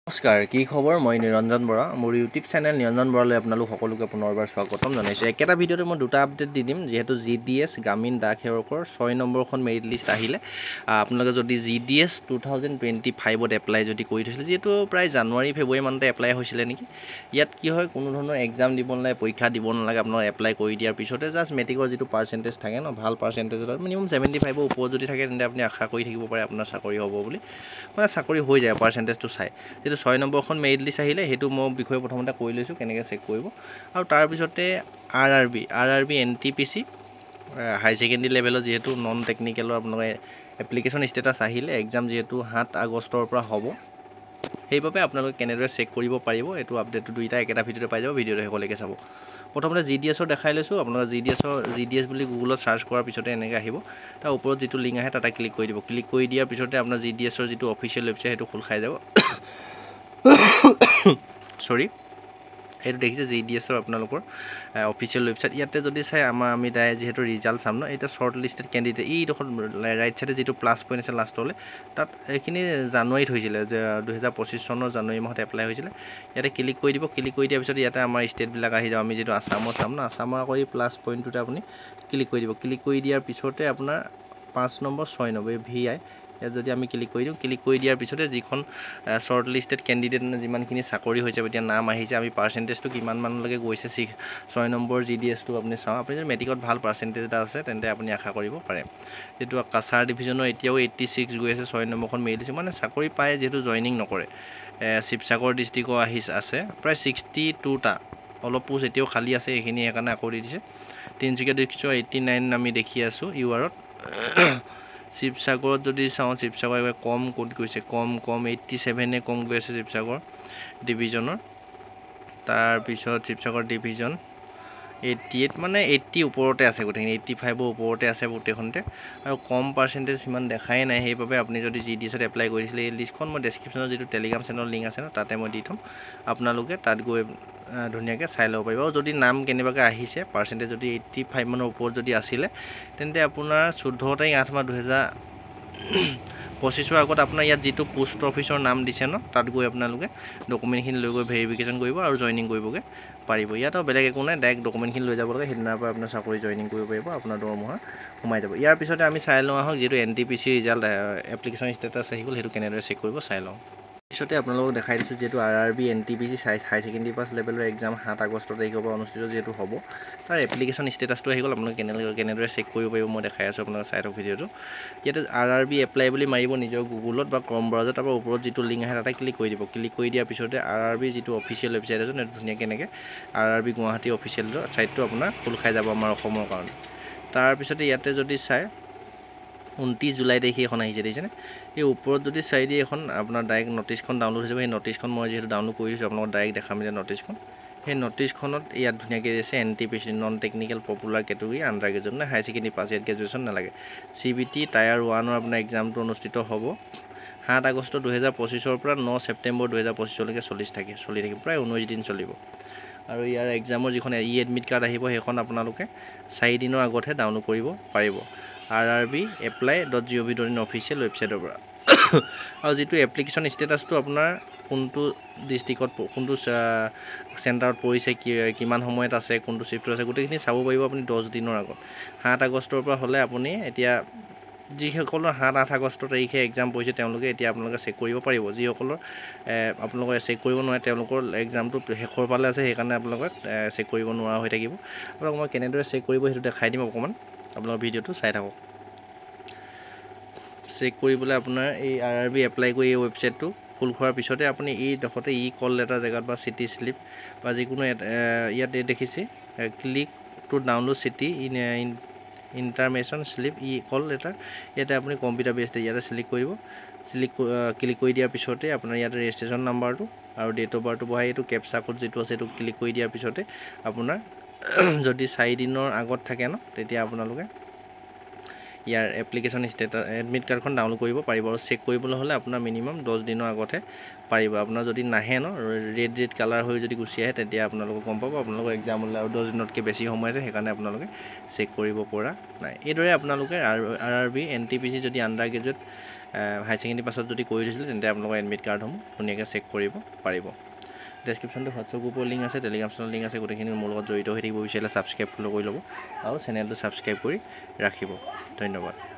নমস্কাৰ, কি খবৰ? মই নিৰঞ্জন বৰা। মোৰ ইউটিউব চেনেল নিৰঞ্জন বৰালৈ আপোনালোক সকলোকে পুনৰবাৰ স্বাগতম জনাইছোঁ। একেটা ভিডিঅ'তে মই দুটা আপডেট দি দিম। যিহেতু GDS গ্ৰামীণ ডাক সেৱকৰ 6 নম্বৰখন মেৰিট লিষ্ট আহিলে, আপোনালোকে যদি GDS 2025ত এপ্লাই যদি কৰি থৈছিলে, যিহেতু প্ৰায় জানুৱাৰী ফেব্ৰুৱাৰী মানতে এপ্লাই হৈছিলে নেকি। ইয়াত কি হয়, কোনো ধৰণৰ এক্সাম দিব নালাগে, পৰীক্ষা দিব নালাগে। আপোনালোকে এপ্লাই কৰি দিয়াৰ পিছতে জাষ্ট মেট্ৰিকৰ যিটো পাৰ্চেণ্টেজ থাকে ন, ভাল পাৰ্চেণ্টেজ মিনিমাম 75ৰ ওপৰত যদি থাকে, তেন্তে আপুনি আশা কৰি থাকিব পাৰে আপোনাৰ চাকৰি হ'ব বুলি। মানে চাকৰি হৈ যায় পাৰ্চেণ্টেজটো চাই। যিটো 6 নম্বৰখন মেৰিট লিষ্ট আহিলে, সেইটো মই বিষয়ে প্ৰথমতে কৈ লৈছোঁ কেনেকৈ চেক কৰিব। আৰু তাৰপিছতে RRB NTPC হাই ছেকেণ্ডেৰী লেভেলৰ যিহেতু নন টেকনিকেলৰ আপোনালোকে এপ্লিকেশ্যন ষ্টেটাছ আহিলে, এক্সাম যিহেতু 7 আগষ্টৰ পৰা হ'ব, সেইবাবে আপোনালোকে কেনেদৰে চেক কৰিব পাৰিব, এইটো আপডেটটো দুইটা একেটা ভিডিঅ'তে পাই যাব। ভিডিঅ'টো শেষলৈকে চাব। প্ৰথমতে GDSৰ দেখাই লৈছোঁ। আপোনালোকে GDS বুলি গুগলত চাৰ্চ কৰাৰ পিছতে এনেকৈ আহিব। তাৰ ওপৰত যিটো লিংক আহে তাতে ক্লিক কৰি দিব। ক্লিক কৰি দিয়াৰ পিছতে আপোনাৰ GDSৰ যিটো অফিচিয়েল ৱেবছাইট সেইটো খোল খাই যাব। সৰি, সেইটো দেখিছে GDSৰ আপোনালোকৰ অফিচিয়েল ৱেবছাইট। ইয়াতে যদি চাই আমি যিহেতু ৰিজাল্ট চাম ন, এতিয়া শ্বৰ্ট লিষ্টেড কেণ্ডিডেট এইডোখৰ ৰাইট চাইডে যিটো প্লাছ পইণ্ট আছে লাষ্টলৈ, তাত এইখিনি জানুৱাৰীত হৈছিলে, যে 2025 চনৰ জানুৱাৰী মাহত এপ্লাই হৈছিলে। ইয়াতে ক্লিক কৰি দিব। ক্লিক কৰি দিয়াৰ পিছত ইয়াতে আমাৰ ষ্টেটবিলাক আহি যাব। আমি যিটো আছামৰ চাম ন, আছামৰ আকৌ এই প্লাছ পইণ্টটোতে আপুনি ক্লিক কৰি দিব। ক্লিক কৰি দিয়াৰ পিছতে আপোনাৰ 5 নম্বৰ 6 নম্বৰ VI, ইয়াত যদি আমি ক্লিক কৰি দিওঁ, ক্লিক কৰি দিয়াৰ পিছতে যিখন শ্বৰ্ট লিষ্টেড কেণ্ডিডেট যিমানখিনি চাকৰি হৈছে, এতিয়া নাম আহিছে, আমি পাৰ্চেণ্টেজটো কিমান মানলৈকে গৈছে 6 নম্বৰ GDSটো আপুনি চাওঁ। আপুনি যদি মেট্ৰিকত ভাল পাৰ্চেণ্টেজ এটা আছে, তেন্তে আপুনি আশা কৰিব পাৰে। যিটো কাছাৰ ডিভিজনৰ এতিয়াও 86 গৈ আছে, 6 নম্বৰখন মেৰিট লিষ্ট, মানে চাকৰি পায় যিহেতু জইনিং নকৰে। শিৱসাগৰ ডিষ্ট্ৰিক্টৰ আছে প্ৰায় 62টা, অলপ পোষ্ট এতিয়াও খালী আছে, এইখিনি সেইকাৰণে আকৌ দি দিছে। তিনিচুকীয়া ডিষ্ট্ৰিক্টৰ 89 আমি দেখি আছোঁ URত। শিৱসাগৰত যদি চাওঁ, শিৱসাগৰ এবাৰ কম ক'ত গৈছে, কম 87 কম গৈ আছে শিৱসাগৰ ডিভিজনৰ। তাৰপিছত শিৱসাগৰ ডিভিজন 88, মানে 80 ওপৰতে আছে গোটেইখিনি, 85ৰ ওপৰতে আছে গোটেইখনতে। আৰু কম পাৰ্চেণ্টেজ সিমান দেখাই নাই। সেইবাবে আপুনি যদি GDSত এপ্লাই কৰিছিলে, এই লিষ্টখন মই ডেছক্ৰিপশ্যনত যিটো টেলিগ্ৰাম চেনেলৰ লিংক আছে ন, তাতে মই দি থ'ম। আপোনালোকে তাত গৈ ধুনীয়াকৈ চাই ল'ব পাৰিব। আৰু যদি নাম কেনেবাকৈ আহিছে, পাৰ্চেণ্টেজ যদি 85 মানৰ ওপৰত যদি আছিলে, তেন্তে আপোনাৰ 14 তাৰিখ 8 মাহ 2025 আগত আপোনাৰ ইয়াত যিটো পোষ্ট অফিচৰ নাম দিছে ন, তাত গৈ আপোনালোকে ডকুমেণ্টখিনি লৈ গৈ ভেৰিফিকেশ্যন কৰিব আৰু জইনিং কৰিবগৈ পাৰিব। ইয়াত বেলেগ একো নাই, ডাইৰেক্ট ডকুমেণ্টখিনি লৈ যাব লাগে। সেইদিনাৰ পৰা আপোনাৰ চাকৰি জইনিং কৰিব পাৰিব, আপোনাৰ দৰমহা সোমাই যাব। ইয়াৰ পিছতে আমি চাই লওঁ আহক, যিটো NTPC ৰিজাল্ট এপ্লিকেশ্যন ষ্টেটাছ আহি গ'ল, সেইটো কেনেদৰে চেক কৰিব চাই লওঁ। পিছতে আপোনালোকক দেখাই দিছোঁ, যিহেতু RRB NTPC হাই ছেকেণ্ডেৰী পাছ লেভেলৰ এক্সাম 7 আগষ্ট তাৰিখৰ পৰা অনুষ্ঠিত যিহেতু হ'ব, তাৰ এপ্লিকেশ্যন ষ্টেটাছটো আহি গ'ল। আপোনালোকে কেনেদৰে চেক কৰিব পাৰিব মই দেখাই আছোঁ, আপোনালোকে চাই থাকক ভিডিঅ'টো। ইয়াতে RRB এপ্লাই বুলি মাৰিব নিজৰ গুগলত বা ক্ৰম ব্ৰাউজাৰত, তাৰপৰা ওপৰত যিটো লিংক আহে তাতে ক্লিক কৰি দিব। ক্লিক কৰি দিয়াৰ পিছতে RRB যিটো অফিচিয়েল ৱেবছাইট আছে, ধুনীয়াকৈ এনেকৈ RRB গুৱাহাটী অফিচিয়েল ছাইটটো আপোনাৰ খোল খাই যাব আমাৰ অসমৰ কাৰণে। তাৰপিছতে ইয়াতে যদি চাই 29 জুলাই তাৰিখে এখন আহিছে, দেখিছেনে? এই ওপৰত যদি চাই দিয়ে, এখন আপোনাৰ ডাইৰেক্ট নটিছখন ডাউনলোড হৈ যাব। সেই নটিছখন মই যিহেতু ডাউনলোড কৰি দিছোঁ, আপোনালোকক ডাইৰেক্ট দেখাম এতিয়া নটিছখন। সেই নটিছখনত ইয়াত ধুনীয়াকৈ দিছে NTPC non technical popular category under graduate, মানে হাই ছেকেণ্ডেৰী পাছ, ইয়াত গ্ৰেজুৱেশ্যন নালাগে। CBT টায়াৰ 1ৰ আপোনাৰ এক্সামটো অনুষ্ঠিত হ'ব 7 আগষ্ট 2025 পৰা 9 ছেপ্টেম্বৰ 2025লৈকে চলি থাকিব, প্ৰায় 19 দিন চলিব। আৰু ইয়াৰ এক্সামৰ যিখন এডমিট কাৰ্ড আহিব, সেইখন আপোনালোকে 4 দিনৰ আগতহে ডাউনলোড কৰিব পাৰিব, RRBapply.gov.in অফিচিয়েল ৱেবছাইটৰ পৰা। আৰু যিটো এপ্লিকেশ্যন ষ্টেটাছটো আপোনাৰ কোনটো ডিষ্ট্ৰিক্টত, কোনটো চেণ্টাৰত পৰিছে, কিমান সময়ত আছে, কোনটো চিফ্টত আছে, গোটেইখিনি চাব পাৰিব আপুনি 10 দিনৰ আগত। 7 আগষ্টৰ পৰা হ'লে আপুনি এতিয়া যিসকলৰ 7-8 আগষ্ট তাৰিখে এক্সাম পৰিছে, তেওঁলোকে এতিয়া আপোনালোকে চেক কৰিব পাৰিব। যিসকলৰ আপোনালোকে চেক কৰিব নোৱাৰে, তেওঁলোকৰ এক্সামটো শেষৰ ফালে আছে, সেইকাৰণে আপোনালোকে চেক কৰিব নোৱাৰা হৈ থাকিব। আপোনালোকক মই কেনেদৰে চেক কৰিব সেইটো দেখাই দিম অকণমান, আপোনালোকৰ ভিডিঅ'টো চাই থাকক। চেক কৰিবলৈ আপোনাৰ এই RRB এপ্লাই কৰি এই ৱেবছাইটটো খোল খোৱাৰ পিছতে আপুনি এই ডখৰতে কল লেটাৰ জেগাত বা চিটি শ্লিপ বা যিকোনো ইয়াত দেখিছে click to download city information slip call letter, ইয়াতে আপুনি কম্পিউটাৰ বেছড ইয়াতে ক্লিক কৰিব। ক্লিক কৰি দিয়াৰ পিছতে আপোনাৰ ইয়াতে ৰেজিষ্ট্ৰেশ্যন নাম্বাৰটো আৰু ডেট অফ বাৰ্থটো বহাই এইটো কেপচা কোড যিটো আছে এইটো ক্লিক কৰি দিয়াৰ পিছতে আপোনাৰ যদি 4 দিনৰ আগত থাকে ন, তেতিয়া আপোনালোকে ইয়াৰ এপ্লিকেশ্যন ষ্টেটাছ এডমিট কাৰ্ডখন ডাউনলোড কৰিব পাৰিব। আৰু চেক কৰিবলৈ হ'লে আপোনাৰ মিনিমাম 10 দিনৰ আগতহে পাৰিব। আপোনাৰ যদি নাহে ন, ৰেড কালাৰ হৈ যদি গুচি আহে, তেতিয়া আপোনালোকে গম পাব আপোনালোকৰ এক্সামলৈ আৰু 10 দিনতকৈ বেছি সময় আছে, সেইকাৰণে আপোনালোকে চেক কৰিব পৰা নাই। এইদৰে আপোনালোকে RRB NTPC যদি আণ্ডাৰ গ্ৰেজুৱেট হাই ছেকেণ্ডেৰী পাছত যদি কৰি দিছিলে তেন্তে আপোনালোকৰ এডমিট কাৰ্ডসমূহ ধুনীয়াকৈ চেক কৰিব পাৰিব। ডেছক্ৰিপশ্যনটো হোৱাটছআপ গ্ৰুপৰ লিংক আছে, টেলিগ্ৰাম চেনেলৰ লিংক আছে, গোটেইখিনি মোৰ লগত জড়িত হৈ থাকিব বিচাৰিলে ছাবস্ক্ৰাইব ফ'ল' কৰি ল'ব আৰু চেনেলটো ছাবস্ক্ৰাইব কৰি ৰাখিব। ধন্যবাদ।